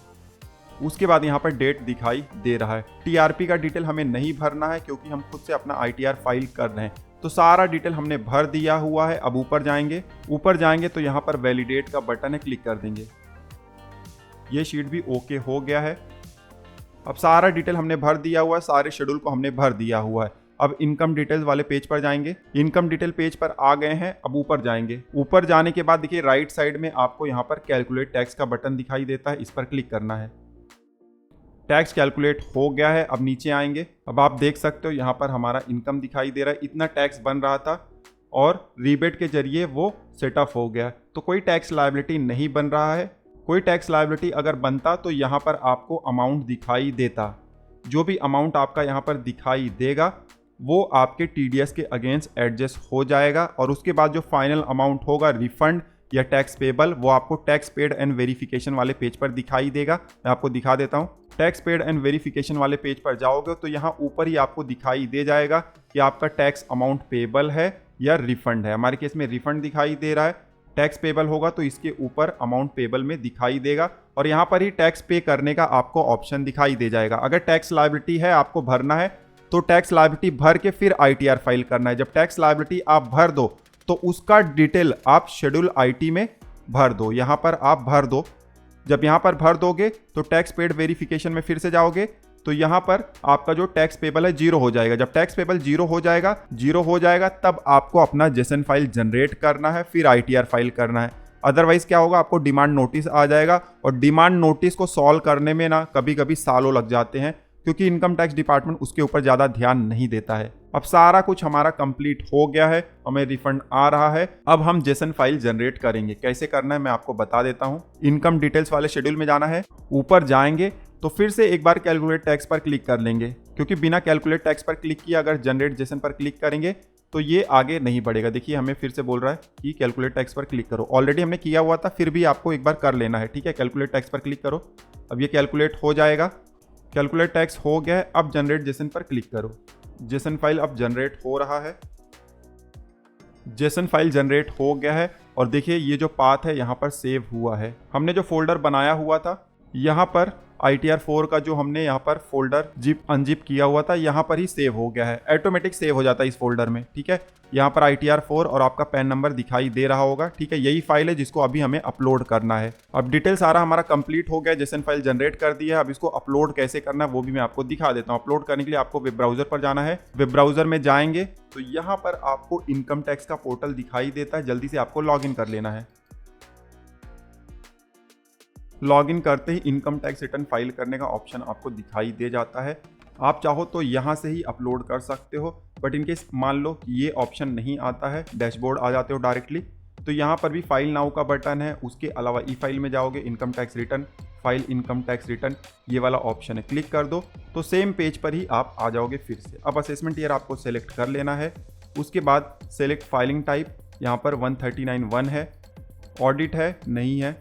उसके बाद यहाँ पर डेट दिखाई दे रहा है। TRP का डिटेल हमें नहीं भरना है क्योंकि हम खुद से अपना ITR फाइल कर रहे हैं, तो सारा डिटेल हमने भर दिया हुआ है। अब ऊपर जाएंगे तो यहाँ पर वैलिडेट का बटन है, क्लिक कर देंगे। ये शीट भी ओके हो गया है। अब सारा डिटेल हमने भर दिया हुआ है, सारे शेड्यूल को हमने भर दिया हुआ है। अब इनकम डिटेल्स वाले पेज पर जाएंगे। इनकम डिटेल पेज पर आ गए हैं, अब ऊपर जाएंगे। ऊपर जाने के बाद देखिए राइट साइड में आपको यहाँ पर कैलकुलेट टैक्स का बटन दिखाई देता है, इस पर क्लिक करना है। टैक्स कैलकुलेट हो गया है। अब नीचे आएंगे, अब आप देख सकते हो यहाँ पर हमारा इनकम दिखाई दे रहा है, इतना टैक्स बन रहा था और रीबेट के जरिए वो सेटअप हो गया। तो कोई टैक्स लायबिलिटी नहीं बन रहा है। कोई टैक्स लायबिलिटी अगर बनता तो यहाँ पर आपको अमाउंट दिखाई देता। जो भी अमाउंट आपका यहाँ पर दिखाई देगा वो आपके TDS के अगेंस्ट एडजस्ट हो जाएगा और उसके बाद जो फाइनल अमाउंट होगा रिफंड या टैक्स पेबल, वो आपको टैक्स पेड एंड वेरिफिकेशन वाले पेज पर दिखाई देगा। मैं आपको दिखा देता हूँ। टैक्स पेड एंड वेरिफिकेशन वाले पेज पर जाओगे तो यहाँ ऊपर ही आपको दिखाई दे जाएगा कि आपका टैक्स अमाउंट पेबल है या रिफंड है। हमारे केस में रिफंड दिखाई दे रहा है, टैक्स पेबल होगा तो इसके ऊपर अमाउंट पेबल में दिखाई देगा और यहाँ पर ही टैक्स पे करने का आपको ऑप्शन दिखाई दे जाएगा। अगर टैक्स लायबिलिटी है आपको भरना है तो टैक्स लायबिलिटी भर के फिर ITR फाइल करना है। जब टैक्स लायबिलिटी आप भर दो तो उसका डिटेल आप शेड्यूल IT में भर दो, यहाँ पर आप भर दो। जब यहाँ पर भर दोगे तो टैक्स पेड वेरिफिकेशन में फिर से जाओगे तो यहाँ पर आपका जो टैक्स पेबल है 0 हो जाएगा। जब टैक्स पेबल 0 हो जाएगा तब आपको अपना जेसन फाइल जनरेट करना है, फिर ITR फाइल करना है। अदरवाइज क्या होगा, आपको डिमांड नोटिस आ जाएगा और डिमांड नोटिस को सॉल्व करने में ना कभी कभी सालों लग जाते हैं क्योंकि इनकम टैक्स डिपार्टमेंट उसके ऊपर ज़्यादा ध्यान नहीं देता है। अब सारा कुछ हमारा कंप्लीट हो गया है, हमें रिफंड आ रहा है। अब हम जेसन फाइल जनरेट करेंगे। कैसे करना है मैं आपको बता देता हूँ। इनकम डिटेल्स वाले शेड्यूल में जाना है, ऊपर जाएंगे तो फिर से एक बार कैलकुलेट टैक्स पर क्लिक कर लेंगे क्योंकि बिना कैलकुलेट टैक्स पर क्लिक किए अगर जनरेट जेसन पर क्लिक करेंगे तो ये आगे नहीं बढ़ेगा। देखिए हमें फिर से बोल रहा है कि कैलकुलेट टैक्स पर क्लिक करो। ऑलरेडी हमने किया हुआ था, फिर भी आपको एक बार कर लेना है, ठीक है। कैलकुलेट टैक्स पर क्लिक करो, अब ये कैलकुलेट हो जाएगा। कैलकुलेट टैक्स हो गया है, अब जनरेट जेसन पर क्लिक करो। जेसन फाइल अब जनरेट हो रहा है। जेसन फाइल जनरेट हो गया है और देखिए ये जो पाथ है यहाँ पर सेव हुआ है। हमने जो फोल्डर बनाया हुआ था यहाँ पर ITR 4 का जो हमने यहाँ पर फोल्डर जिप अनजिप किया हुआ था यहाँ पर ही सेव हो गया है। ऑटोमेटिक सेव हो जाता है इस फोल्डर में, ठीक है। यहाँ पर ITR 4 और आपका पैन नंबर दिखाई दे रहा होगा, ठीक है। यही फाइल है जिसको अभी हमें अपलोड करना है। अब डिटेल सारा हमारा कंप्लीट हो गया, जेसन फाइल जनरेट कर दिया है। अब इसको अपलोड कैसे करना है वो भी मैं आपको दिखा देता हूँ। अपलोड करने के लिए आपको वेब ब्राउजर पर जाना है। वेब ब्राउजर में जाएंगे तो यहाँ पर आपको इनकम टैक्स का पोर्टल दिखाई देता है, जल्दी से आपको लॉग इन कर लेना है। लॉगिन करते ही इनकम टैक्स रिटर्न फाइल करने का ऑप्शन आपको दिखाई दे जाता है। आप चाहो तो यहाँ से ही अपलोड कर सकते हो, बट इनकेस मान लो कि ये ऑप्शन नहीं आता है, डैशबोर्ड आ जाते हो डायरेक्टली, तो यहाँ पर भी फाइल नाउ का बटन है। उसके अलावा ई फाइल में जाओगे, income tax return, file income tax return, ये वाला ऑप्शन है, क्लिक कर दो तो सेम पेज पर ही आप आ जाओगे फिर से। अब असेसमेंट ईयर आपको सेलेक्ट कर लेना है। उसके बाद सेलेक्ट फाइलिंग टाइप, यहाँ पर 139(1) है, ऑडिट है, नहीं है,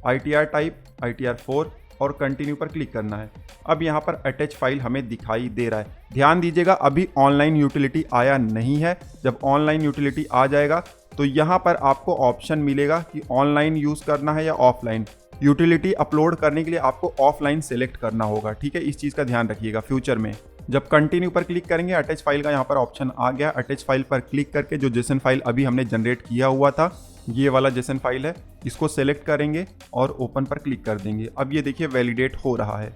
ITR टाइप ITR 4 और कंटिन्यू पर क्लिक करना है। अब यहाँ पर अटैच फाइल हमें दिखाई दे रहा है। ध्यान दीजिएगा अभी ऑनलाइन यूटिलिटी आया नहीं है। जब ऑनलाइन यूटिलिटी आ जाएगा तो यहाँ पर आपको ऑप्शन मिलेगा कि ऑनलाइन यूज़ करना है या ऑफलाइन। यूटिलिटी अपलोड करने के लिए आपको ऑफलाइन सेलेक्ट करना होगा, ठीक है, इस चीज़ का ध्यान रखिएगा फ्यूचर में। जब कंटिन्यू पर क्लिक करेंगे अटैच फाइल का यहाँ पर ऑप्शन आ गया। अटैच फाइल पर क्लिक करके जो जेसन फाइल अभी हमने जनरेट किया हुआ था, ये वाला जेसन फाइल है, इसको सेलेक्ट करेंगे और ओपन पर क्लिक कर देंगे। अब ये देखिए वैलिडेट हो रहा है।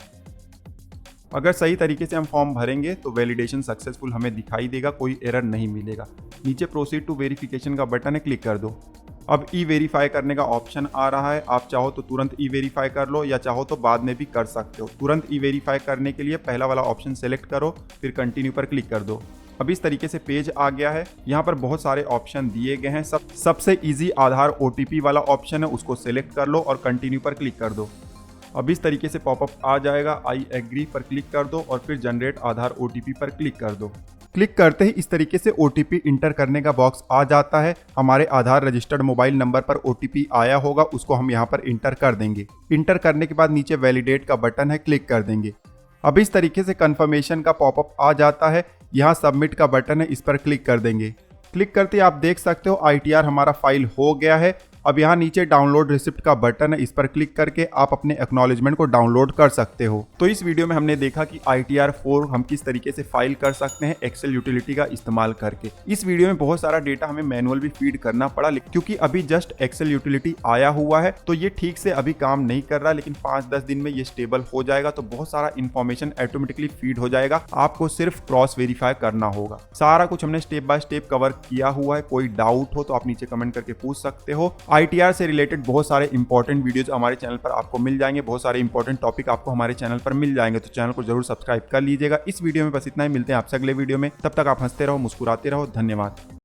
अगर सही तरीके से हम फॉर्म भरेंगे तो वैलिडेशन सक्सेसफुल हमें दिखाई देगा, कोई एरर नहीं मिलेगा। नीचे प्रोसीड टू वेरिफिकेशन का बटन है, क्लिक कर दो। अब ई वेरीफाई करने का ऑप्शन आ रहा है। आप चाहो तो तुरंत ई वेरीफाई कर लो या चाहो तो बाद में भी कर सकते हो। तुरंत ई वेरीफाई करने के लिए पहला वाला ऑप्शन सेलेक्ट करो, फिर कंटिन्यू पर क्लिक कर दो। अब इस तरीके से पेज आ गया है। यहाँ पर बहुत सारे ऑप्शन दिए गए हैं। सबसे इजी आधार OTP वाला ऑप्शन है, उसको सेलेक्ट कर लो और कंटिन्यू पर क्लिक कर दो। अब इस तरीके से पॉपअप आ जाएगा। आई एग्री पर क्लिक कर दो और फिर जनरेट आधार OTP पर क्लिक कर दो। क्लिक करते ही इस तरीके से OTP इंटर करने का बॉक्स आ जाता है। हमारे आधार रजिस्टर्ड मोबाइल नंबर पर OTP आया होगा, उसको हम यहाँ पर इंटर कर देंगे। इंटर करने के बाद नीचे वैलिडेट का बटन है, क्लिक कर देंगे। अब इस तरीके से कंफर्मेशन का पॉपअप आ जाता है। यहाँ सबमिट का बटन है, इस पर क्लिक कर देंगे। क्लिक करते ही आप देख सकते हो ITR हमारा फाइल हो गया है। अब यहाँ नीचे डाउनलोड रिसिप्ट का बटन है, इस पर क्लिक करके आप अपने एक्नॉलेजमेंट को डाउनलोड कर सकते हो। तो इस वीडियो में हमने देखा कि ITR 4 हम किस तरीके से फाइल कर सकते हैं एक्सेल यूटिलिटी का इस्तेमाल करके। इस वीडियो में बहुत सारा डेटा हमें मैनुअल भी फीड करना पड़ा, क्योंकि अभी जस्ट एक्सेल यूटिलिटी आया हुआ है तो ये ठीक से अभी काम नहीं कर रहा, लेकिन 5-10 दिन में ये स्टेबल हो जाएगा तो बहुत सारा इन्फॉर्मेशन ऑटोमेटिकली फीड हो जाएगा। आपको सिर्फ क्रॉस वेरीफाई करना होगा। सारा कुछ हमने स्टेप बाय स्टेप कवर किया हुआ है। कोई डाउट हो तो आप नीचे कमेंट करके पूछ सकते हो। ITR से रिलेटेड बहुत सारे इंपॉर्टेंट वीडियोस हमारे चैनल पर आपको मिल जाएंगे। बहुत सारे इंपॉर्टेंट टॉपिक आपको हमारे चैनल पर मिल जाएंगे, तो चैनल को जरूर सब्सक्राइब कर लीजिएगा। इस वीडियो में बस इतना ही, मिलते हैं आपसे अगले वीडियो में। तब तक आप हंसते रहो, मुस्कुराते रहो। धन्यवाद।